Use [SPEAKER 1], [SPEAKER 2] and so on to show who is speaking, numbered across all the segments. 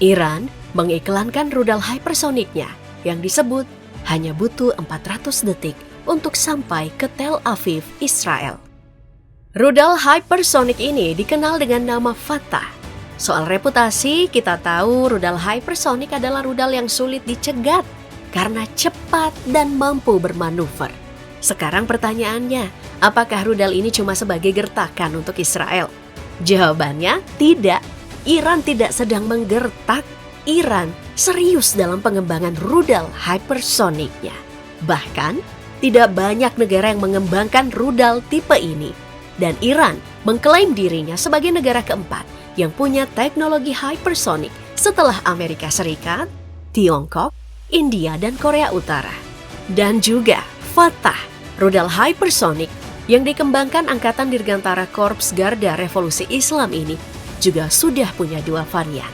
[SPEAKER 1] Iran mengiklankan rudal hypersoniknya yang disebut hanya butuh 400 detik untuk sampai ke Tel Aviv, Israel. Rudal hypersonik ini dikenal dengan nama Fatah. Soal reputasi, kita tahu rudal hypersonik adalah rudal yang sulit dicegat karena cepat dan mampu bermanuver. Sekarang pertanyaannya, apakah rudal ini cuma sebagai gertakan untuk Israel? Jawabannya tidak. Iran tidak sedang menggertak. Iran serius dalam pengembangan rudal hypersoniknya. Bahkan, tidak banyak negara yang mengembangkan rudal tipe ini. Dan Iran mengklaim dirinya sebagai negara keempat yang punya teknologi hypersonik setelah Amerika Serikat, Tiongkok, India, dan Korea Utara. Dan juga Fatah, rudal hypersonik yang dikembangkan Angkatan Dirgantara Korps Garda Revolusi Islam ini juga sudah punya 2 varian.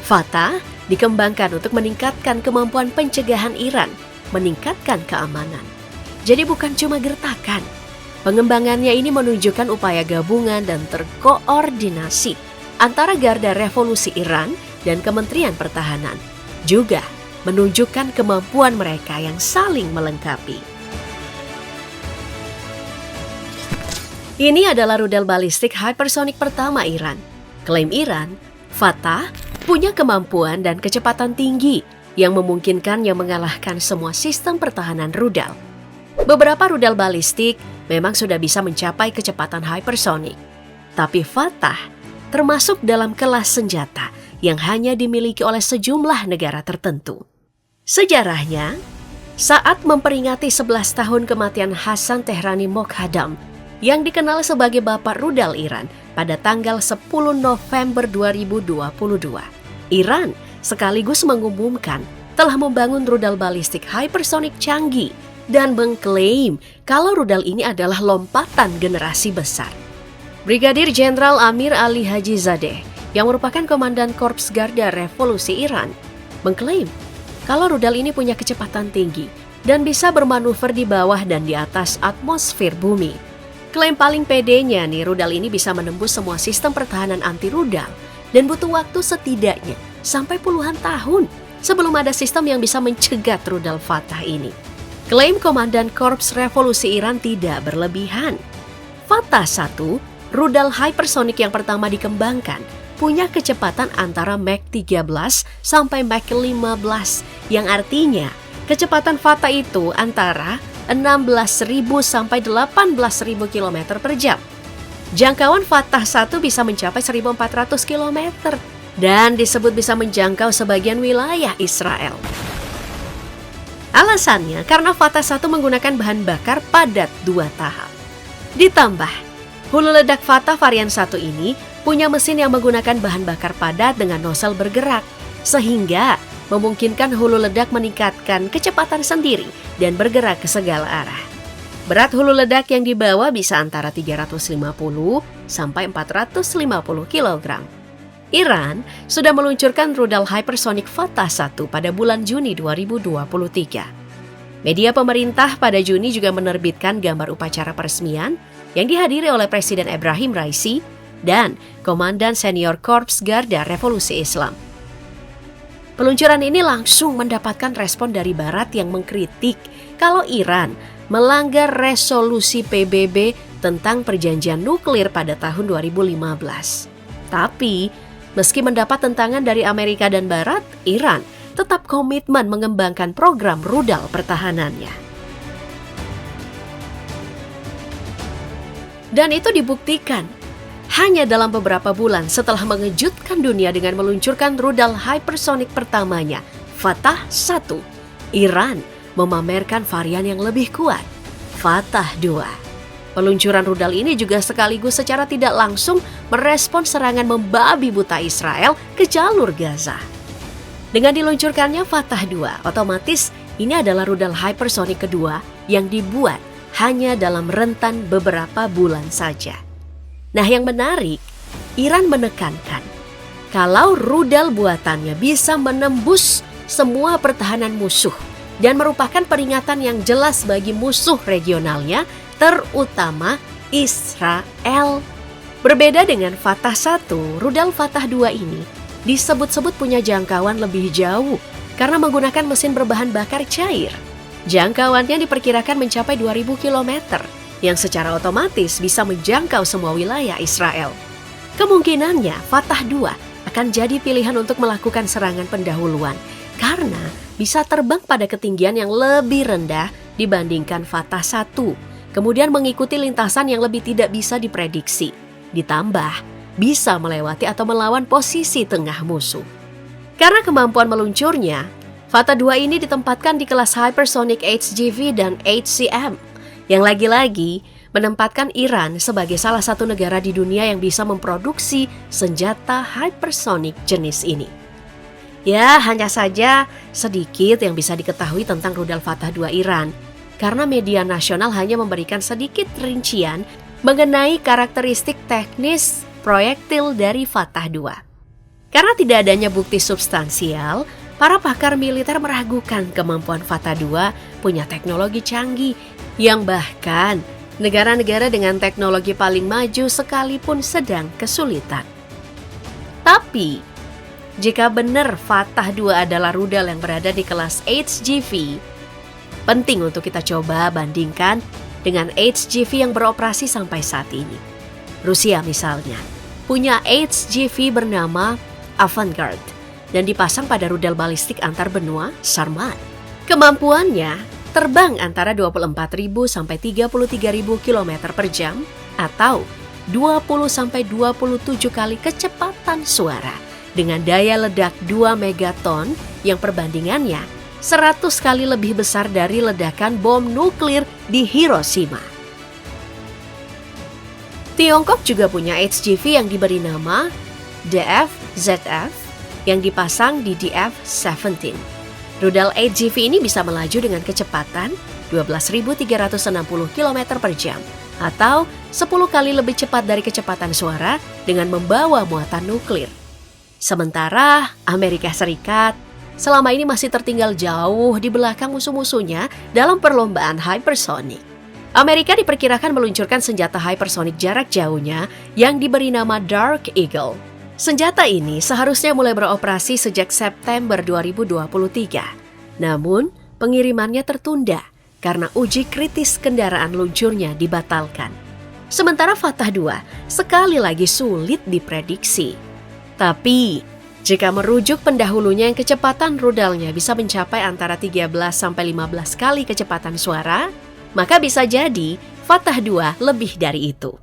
[SPEAKER 1] Fatah dikembangkan untuk meningkatkan kemampuan pencegahan Iran, meningkatkan keamanan. Jadi bukan cuma gertakan. Pengembangannya ini menunjukkan upaya gabungan dan terkoordinasi antara Garda Revolusi Iran dan Kementerian Pertahanan. Juga menunjukkan kemampuan mereka yang saling melengkapi. Ini adalah rudal balistik hypersonik pertama Iran. Klaim Iran, Fatah punya kemampuan dan kecepatan tinggi yang memungkinkannya mengalahkan semua sistem pertahanan rudal. Beberapa rudal balistik memang sudah bisa mencapai kecepatan hypersonik. Tapi Fatah termasuk dalam kelas senjata yang hanya dimiliki oleh sejumlah negara tertentu. Sejarahnya, saat memperingati 11 tahun kematian Hassan Tehrani Moghadam yang dikenal sebagai Bapak Rudal Iran pada tanggal 10 November 2022, Iran sekaligus mengumumkan telah membangun rudal balistik hypersonik canggih dan mengklaim kalau rudal ini adalah lompatan generasi besar. Brigadir Jenderal Amir Ali Hajizadeh, yang merupakan Komandan Korps Garda Revolusi Iran, mengklaim kalau rudal ini punya kecepatan tinggi dan bisa bermanuver di bawah dan di atas atmosfer bumi. Klaim paling pedenya nih, rudal ini bisa menembus semua sistem pertahanan anti-rudal dan butuh waktu setidaknya sampai puluhan tahun sebelum ada sistem yang bisa mencegat rudal Fatah ini. Klaim Komandan Korps Revolusi Iran tidak berlebihan. Fatah 1, rudal hypersonik yang pertama dikembangkan, punya kecepatan antara Mach 13 sampai Mach 15, yang artinya kecepatan Fatah itu antara 16.000 sampai 18.000 km per jam. Jangkauan Fatah 1 bisa mencapai 1.400 km dan disebut bisa menjangkau sebagian wilayah Israel. Alasannya karena Fatah 1 menggunakan bahan bakar padat 2 tahap. Ditambah, hulu ledak Fatah varian 1 ini punya mesin yang menggunakan bahan bakar padat dengan nozzle bergerak, sehingga memungkinkan hulu ledak meningkatkan kecepatan sendiri dan bergerak ke segala arah. Berat hulu ledak yang dibawa bisa antara 350 sampai 450 kg. Iran sudah meluncurkan rudal hypersonik Fatah 1 pada bulan Juni 2023. Media pemerintah pada Juni juga menerbitkan gambar upacara peresmian yang dihadiri oleh Presiden Ebrahim Raisi dan Komandan Senior Korps Garda Revolusi Islam. Peluncuran ini langsung mendapatkan respon dari Barat yang mengkritik kalau Iran melanggar resolusi PBB tentang perjanjian nuklir pada tahun 2015. Tapi, meski mendapat tentangan dari Amerika dan Barat, Iran tetap komitmen mengembangkan program rudal pertahanannya. Dan itu dibuktikan hanya dalam beberapa bulan setelah mengejutkan dunia dengan meluncurkan rudal hypersonik pertamanya, Fatah 1. Iran memamerkan varian yang lebih kuat, Fatah 2. Peluncuran rudal ini juga sekaligus secara tidak langsung merespon serangan membabi buta Israel ke jalur Gaza. Dengan diluncurkannya Fatah 2, otomatis ini adalah rudal hypersonik kedua yang dibuat hanya dalam rentan beberapa bulan saja. Nah, yang menarik, Iran menekankan kalau rudal buatannya bisa menembus semua pertahanan musuh dan merupakan peringatan yang jelas bagi musuh regionalnya, terutama Israel. Berbeda dengan Fatah 1, rudal Fatah 2 ini disebut-sebut punya jangkauan lebih jauh karena menggunakan mesin berbahan bakar cair. Jangkauannya diperkirakan mencapai 2.000 km, yang secara otomatis bisa menjangkau semua wilayah Israel. Kemungkinannya Fatah 2 akan jadi pilihan untuk melakukan serangan pendahuluan karena bisa terbang pada ketinggian yang lebih rendah dibandingkan Fatah 1, kemudian mengikuti lintasan yang lebih tidak bisa diprediksi. Ditambah, bisa melewati atau melawan posisi tengah musuh. Karena kemampuan meluncurnya, Fatah 2 ini ditempatkan di kelas Hypersonic HGV dan HCM, yang lagi-lagi menempatkan Iran sebagai salah satu negara di dunia yang bisa memproduksi senjata hypersonic jenis ini. Ya, hanya saja sedikit yang bisa diketahui tentang rudal Fatah 2 Iran, karena media nasional hanya memberikan sedikit rincian mengenai karakteristik teknis proyektil dari Fatah 2. Karena tidak adanya bukti substansial, para pakar militer meragukan kemampuan Fatah 2 punya teknologi canggih yang bahkan negara-negara dengan teknologi paling maju sekalipun sedang kesulitan. Tapi, jika benar Fatah 2 adalah rudal yang berada di kelas HGV, penting untuk kita coba bandingkan dengan HGV yang beroperasi sampai saat ini. Rusia misalnya, punya HGV bernama Avangard dan dipasang pada rudal balistik antar benua Sarmat. Kemampuannya terbang antara 24.000 sampai 33.000 km per jam atau 20 sampai 27 kali kecepatan suara dengan daya ledak 2 megaton yang perbandingannya 100 kali lebih besar dari ledakan bom nuklir di Hiroshima. Tiongkok juga punya HGV yang diberi nama DF-ZF yang dipasang di DF-17. Rudal HGV ini bisa melaju dengan kecepatan 12.360 km per jam atau 10 kali lebih cepat dari kecepatan suara dengan membawa muatan nuklir. Sementara Amerika Serikat selama ini masih tertinggal jauh di belakang musuh-musuhnya dalam perlombaan hypersonic. Amerika diperkirakan meluncurkan senjata hypersonic jarak jauhnya yang diberi nama Dark Eagle. Senjata ini seharusnya mulai beroperasi sejak September 2023. Namun, pengirimannya tertunda karena uji kritis kendaraan luncurnya dibatalkan. Sementara Fatah 2 sekali lagi sulit diprediksi. Tapi, jika merujuk pendahulunya yang kecepatan rudalnya bisa mencapai antara 13 sampai 15 kali kecepatan suara, maka bisa jadi Fatah 2 lebih dari itu.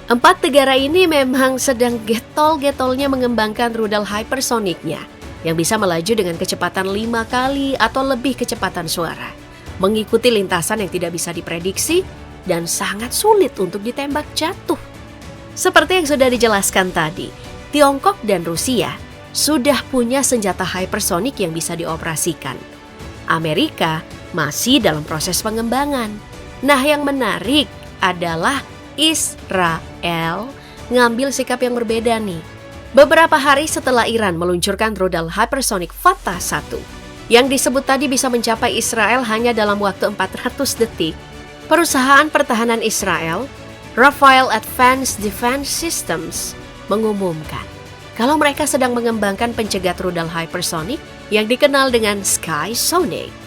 [SPEAKER 1] 4 negara ini memang sedang getol-getolnya mengembangkan rudal hypersonicnya yang bisa melaju dengan kecepatan 5 kali atau lebih kecepatan suara, mengikuti lintasan yang tidak bisa diprediksi dan sangat sulit untuk ditembak jatuh. Seperti yang sudah dijelaskan tadi, Tiongkok dan Rusia sudah punya senjata hypersonic yang bisa dioperasikan. Amerika masih dalam proses pengembangan. Nah, yang menarik adalah Israel ngambil sikap yang berbeda nih. Beberapa hari setelah Iran meluncurkan rudal hypersonic Fatah 1, yang disebut tadi bisa mencapai Israel hanya dalam waktu 400 detik, perusahaan pertahanan Israel, Rafael Advanced Defense Systems, mengumumkan kalau mereka sedang mengembangkan pencegat rudal hypersonic yang dikenal dengan Skysonic.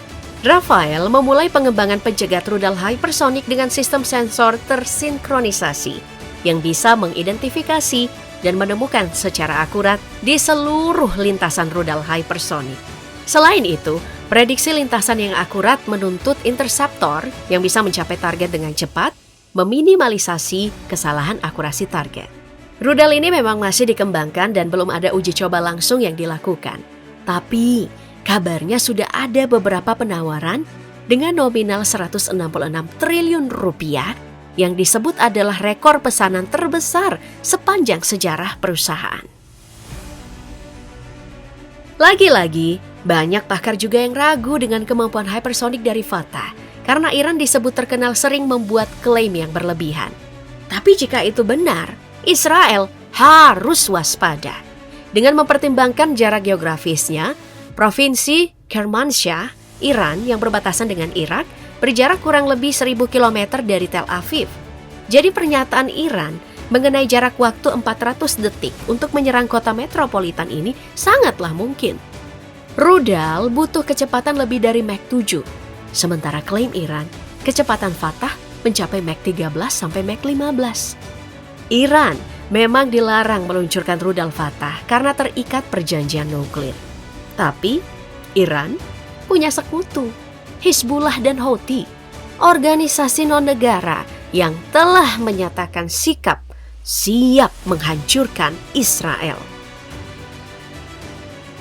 [SPEAKER 1] Rafael memulai pengembangan pencegat rudal hypersonic dengan sistem sensor tersinkronisasi yang bisa mengidentifikasi dan menemukan secara akurat di seluruh lintasan rudal hypersonic. Selain itu, prediksi lintasan yang akurat menuntut interceptor yang bisa mencapai target dengan cepat, meminimalisasi kesalahan akurasi target. Rudal ini memang masih dikembangkan dan belum ada uji coba langsung yang dilakukan. Tapi, kabarnya sudah ada beberapa penawaran dengan nominal 166 triliun rupiah yang disebut adalah rekor pesanan terbesar sepanjang sejarah perusahaan. Lagi-lagi, banyak pakar juga yang ragu dengan kemampuan hypersonic dari Fatah karena Iran disebut terkenal sering membuat klaim yang berlebihan. Tapi jika itu benar, Israel harus waspada. Dengan mempertimbangkan jarak geografisnya, Provinsi Kermanshah, Iran yang berbatasan dengan Irak, berjarak kurang lebih 1.000 km dari Tel Aviv. Jadi pernyataan Iran mengenai jarak waktu 400 detik untuk menyerang kota metropolitan ini sangatlah mungkin. Rudal butuh kecepatan lebih dari Mach 7, sementara klaim Iran, kecepatan Fatah mencapai Mach 13 sampai Mach 15. Iran memang dilarang meluncurkan rudal Fatah karena terikat perjanjian nuklir. Tapi Iran punya sekutu, Hizbullah dan Houthi, organisasi non-negara yang telah menyatakan sikap siap menghancurkan Israel.